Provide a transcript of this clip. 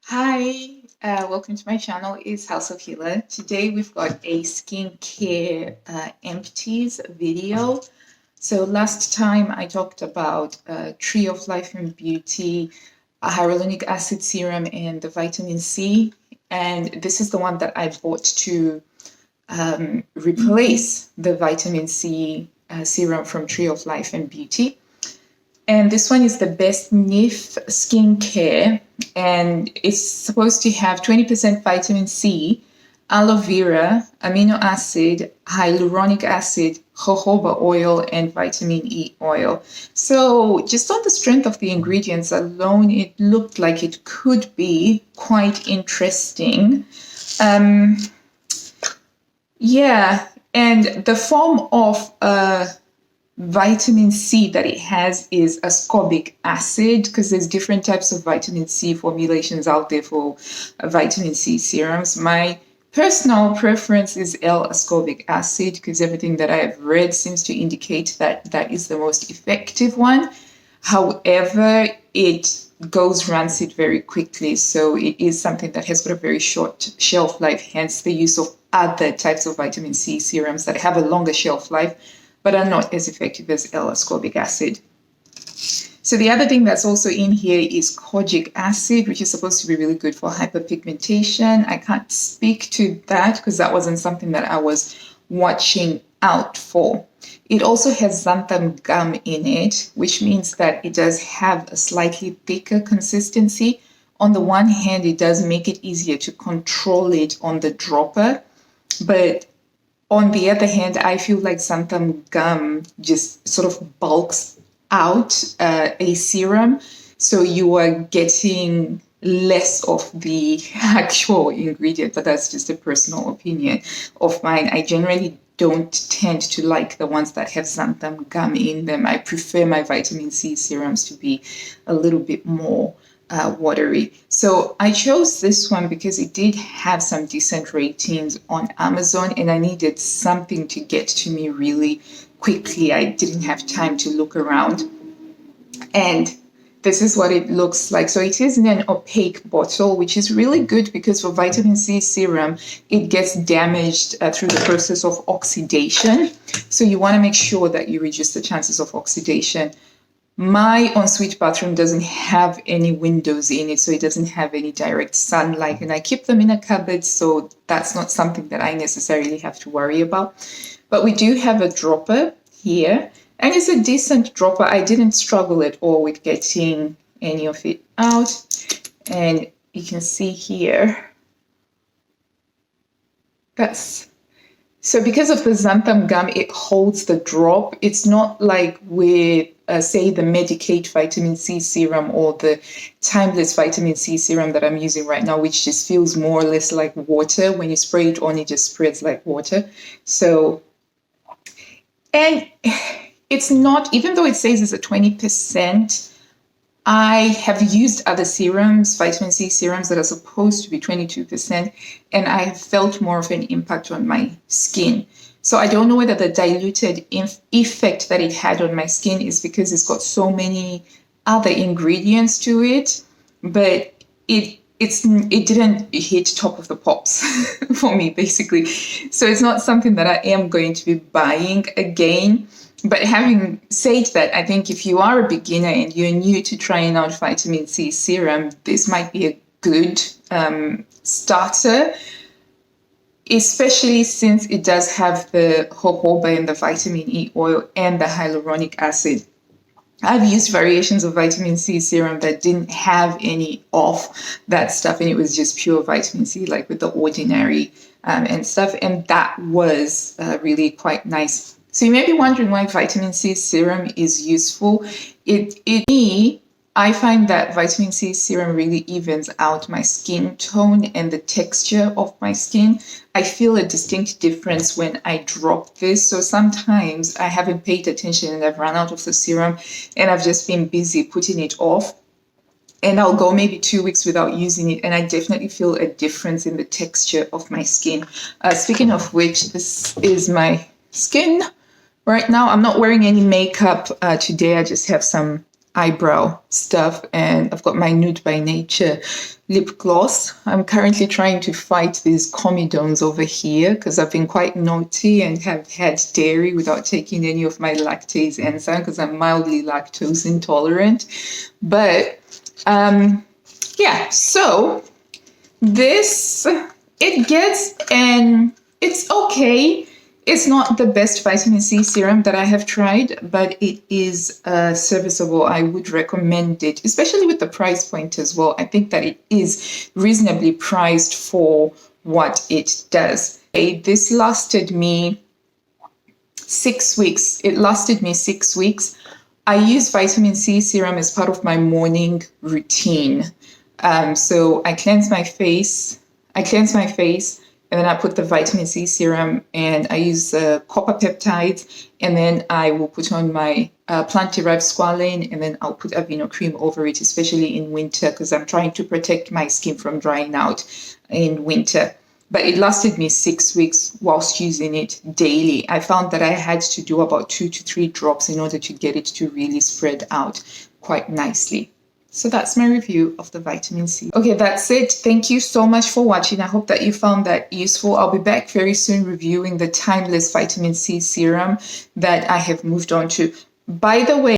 Hi, welcome to my channel. It's House of Healer. Today we've got a skincare empties video. So last time I talked about Tree of Life and Beauty, a hyaluronic acid serum, and the vitamin C. And this is the one that I bought to replace the vitamin C serum from Tree of Life and Beauty. And this one is the best Niffes skincare, and it's supposed to have 20% vitamin C, aloe vera, amino acid, hyaluronic acid, jojoba oil, and vitamin E oil. So, just on the strength of the ingredients alone, it looked like it could be quite interesting. Yeah, and the form of vitamin C that it has is ascorbic acid, because there's different types of vitamin C formulations out there for vitamin C serums. My personal preference is L-ascorbic acid, because everything that I have read seems to indicate that that is the most effective one. However, it goes rancid very quickly, so it is something that has got a very short shelf life, hence the use of other types of vitamin C serums that have a longer shelf life but are not as effective as L-ascorbic acid. So the other thing that's also in here is kojic acid, which is supposed to be really good for hyperpigmentation. I can't speak to that because that wasn't something that I was watching out for. It also has xanthan gum in it, which means that it does have a slightly thicker consistency. On the one hand, it does make it easier to control it on the dropper, but on the other hand, I feel like xanthan gum just sort of bulks out a serum. So you are getting less of the actual ingredient, but that's just a personal opinion of mine. I generally don't tend to like the ones that have xanthan gum in them. I prefer my vitamin C serums to be a little bit more watery. So I chose this one because it did have some decent ratings on Amazon, and I needed something to get to me really quickly. I didn't have time to look around. And this is what it looks like. So it is in an opaque bottle, which is really good because for vitamin C serum, it gets damaged through the process of oxidation. So you want to make sure that you reduce the chances of oxidation. My ensuite bathroom doesn't have any windows in it, so it doesn't have any direct sunlight, and I keep them in a cupboard, so that's not something that I necessarily have to worry about. But we do have a dropper here, and it's a decent dropper. I didn't struggle at all with getting any of it out, and you can see here, so because of the xanthan gum, it holds the drop. It's not like with, say, the Medicate vitamin C serum or the Timeless vitamin C serum that I'm using right now, which just feels more or less like water. When you spray it on, it just spreads like water. So, and it's not, even though it says it's a 20%, I have used other serums, vitamin C serums that are supposed to be 22%, and I have felt more of an impact on my skin. So I don't know whether the diluted effect that it had on my skin is because it's got so many other ingredients to it, but it didn't hit top of the pops for me, basically. So it's not something that I am going to be buying again. But having said that, I think if you are a beginner and you're new to trying out vitamin C serum, this might be a good starter, especially since it does have the jojoba and the vitamin E oil and the hyaluronic acid. I've used variations of vitamin C serum that didn't have any of that stuff, and it was just pure vitamin C, like with the ordinary and stuff, and that was really quite nice. So you may be wondering why vitamin C serum is useful. I find that vitamin C serum really evens out my skin tone and the texture of my skin. I feel a distinct difference when I drop this. So sometimes I haven't paid attention and I've run out of the serum and I've just been busy putting it off. And I'll go maybe 2 weeks without using it, and I definitely feel a difference in the texture of my skin. Speaking of which, this is my skin right now. I'm not wearing any makeup today. I just have some eyebrow stuff, and I've got my Nude by Nature lip gloss. I'm currently trying to fight these comedones over here because I've been quite naughty and have had dairy without taking any of my lactase enzyme because I'm mildly lactose intolerant. But yeah, so this, it gets, and it's okay. It's not the best vitamin C serum that I have tried, but it is serviceable. I would recommend it, especially with the price point as well. I think that it is reasonably priced for what it does. This lasted me 6 weeks. It lasted me 6 weeks. I use vitamin C serum as part of my morning routine. So I cleanse my face. And then I put the vitamin C serum, and I use copper peptides, and then I will put on my plant-derived squalane, and then I'll put Aveeno cream over it, especially in winter, because I'm trying to protect my skin from drying out in winter. But it lasted me 6 weeks whilst using it daily. I found that I had to do about 2 to 3 drops in order to get it to really spread out quite nicely. So that's my review of the vitamin C. Okay, that's it. Thank you so much for watching. I hope that you found that useful. I'll be back very soon reviewing the Timeless vitamin C serum that I have moved on to. By the way,